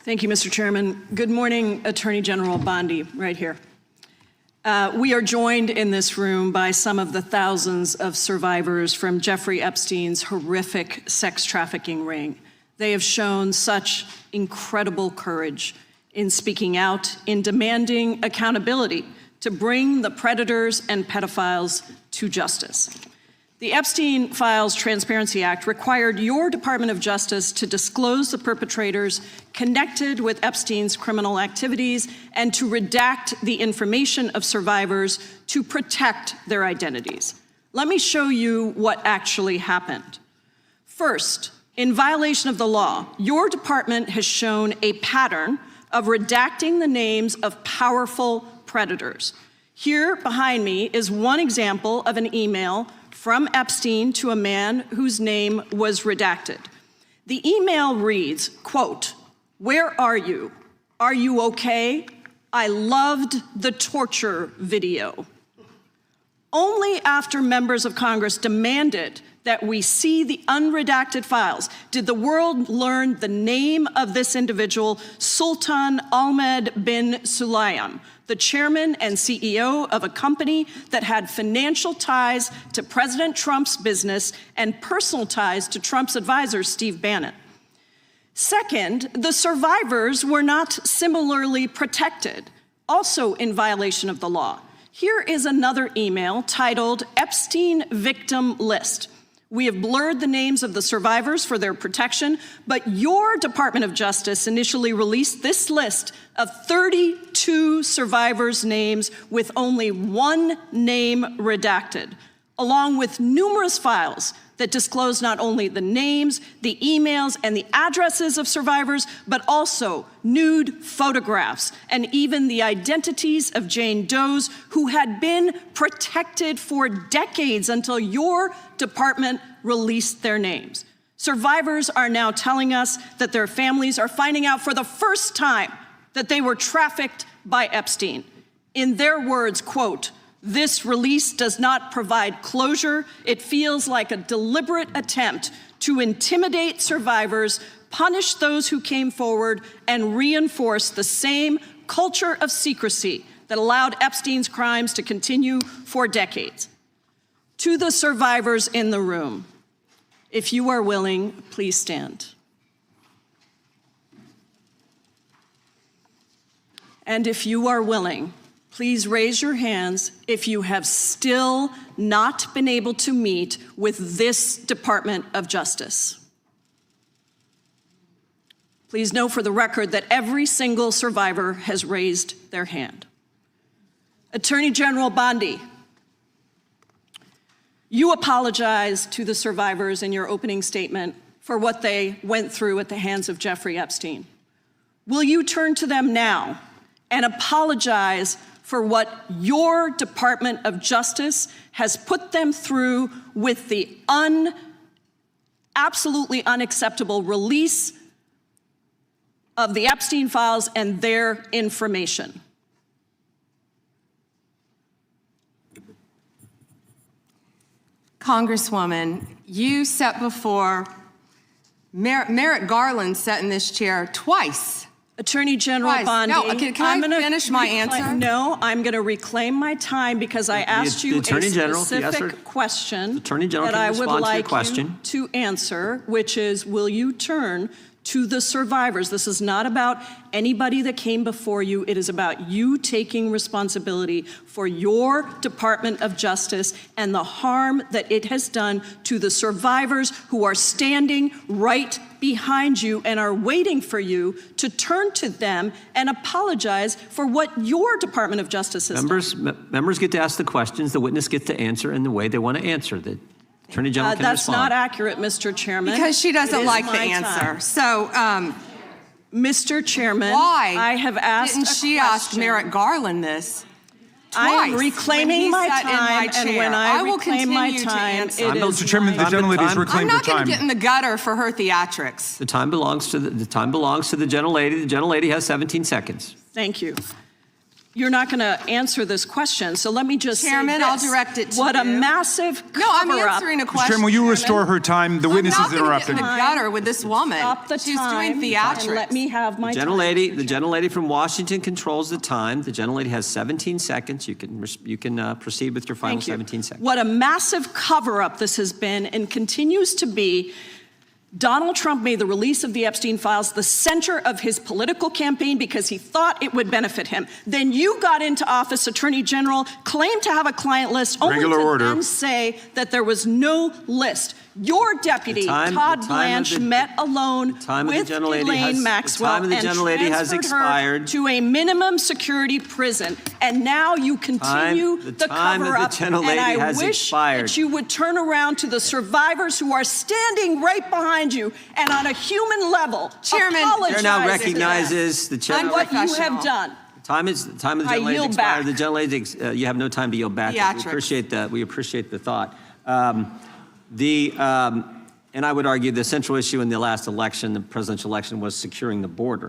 Thank you, Mr. Chairman. Good morning, Attorney General Bondi, right here. We are joined in this room by some of the thousands of survivors from Jeffrey Epstein's horrific sex trafficking ring. They have shown such incredible courage in speaking out, in demanding accountability to bring the predators and pedophiles to justice. The Epstein Files Transparency Act required your Department of Justice to disclose the perpetrators connected with Epstein's criminal activities and to redact the information of survivors to protect their identities. Let me show you what actually happened. First, in violation of the law, your department has shown a pattern of redacting the names of powerful predators. Here behind me is one example of an email from Epstein to a man whose name was redacted. The email reads, quote, "Where are you? Are you okay? I loved the torture video." Only after members of Congress demanded that we see the unredacted files did the world learn the name of this individual, Sultan Ahmed bin Sulayem, the chairman and CEO of a company that had financial ties to President Trump's business and personal ties to Trump's advisor, Steve Bannon. Second, the survivors were not similarly protected, also in violation of the law. Here is another email titled Epstein Victim List. We have blurred the names of the survivors for their protection, but your Department of Justice initially released this list of 32 survivors' names with only one name redacted, along with numerous files that disclose not only the names, the emails, and the addresses of survivors, but also nude photographs and even the identities of Jane Does who had been protected for decades until your department released their names. Survivors are now telling us that their families are finding out for the first time that they were trafficked by Epstein. In their words, quote, "This release does not provide closure. It feels like a deliberate attempt to intimidate survivors, punish those who came forward, and reinforce the same culture of secrecy that allowed Epstein's crimes to continue for decades." To the survivors in the room, if you are willing, please stand. And if you are willing, please raise your hands if you have still not been able to meet with this Department of Justice. Please know for the record that every single survivor has raised their hand. Attorney General Bondi, you apologized to the survivors in your opening statement for what they went through at the hands of Jeffrey Epstein. Will you turn to them now and apologize for what your Department of Justice has put them through with the absolutely unacceptable release of the Epstein files and their information? Congresswoman, you sat before, Merrick Garland sat in this chair twice. Attorney General Bondi, no, can I finish my answer? No, I'm going to reclaim my time because I asked you a specific question that I would like you to answer, which is, will you turn to the survivors? This is not about anybody that came before you. It is about you taking responsibility for your Department of Justice and the harm that it has done to the survivors who are standing right behind you and are waiting for you to turn to them and apologize for what your Department of Justice has done. Members get to ask the questions, the witness gets to answer in the way they want to answer. The Attorney General can That's respond. not accurate, Mr. Chairman. Because she doesn't like the answer. So, Mr. Chairman, why I have asked didn't she ask Merrick Garland this twice? I am reclaiming my time, and when I reclaim my time, it is Mr. Chairman, the gentlelady's reclaimed her time. I'm not going to get in the gutter for her theatrics. The time belongs to the gentlelady. The gentlelady has 17 seconds. Thank you. you're not going to answer this question. So let me just Chairman, say this. I'll direct it to What a you. massive No, I'm cover-up. answering a Mr. question. Chairman, will you restore her time? The witness I'm is not gonna get in interrupted. the gutter with this woman. Stop the She's time doing theatrics. and let me have my The gentlelady from Washington controls the time. The gentlelady has 17 seconds. You can proceed with your final Thank you. 17 seconds. What a massive cover-up this has been and continues to be. Donald Trump made the release of the Epstein files the center of his political campaign because he thought it would benefit him. Then you got into office, Attorney General, claimed to have a client list, only Regular to order. then say that there was no list. Your deputy, Todd Blanche, met alone with Ghislaine Maxwell and transferred her to a minimum security prison. And now you continue the cover-up. And I wish that you would turn around to the survivors who are standing right behind you and on a human level Chairman, apologize The chair now to recognizes the chair. them on what you have done. Time of the gentlelady yield expired. back. The gentlelady, you have no time to yield back. Theatrics. We appreciate the thought. And I would argue the central issue in the last election, the presidential election, was securing the border.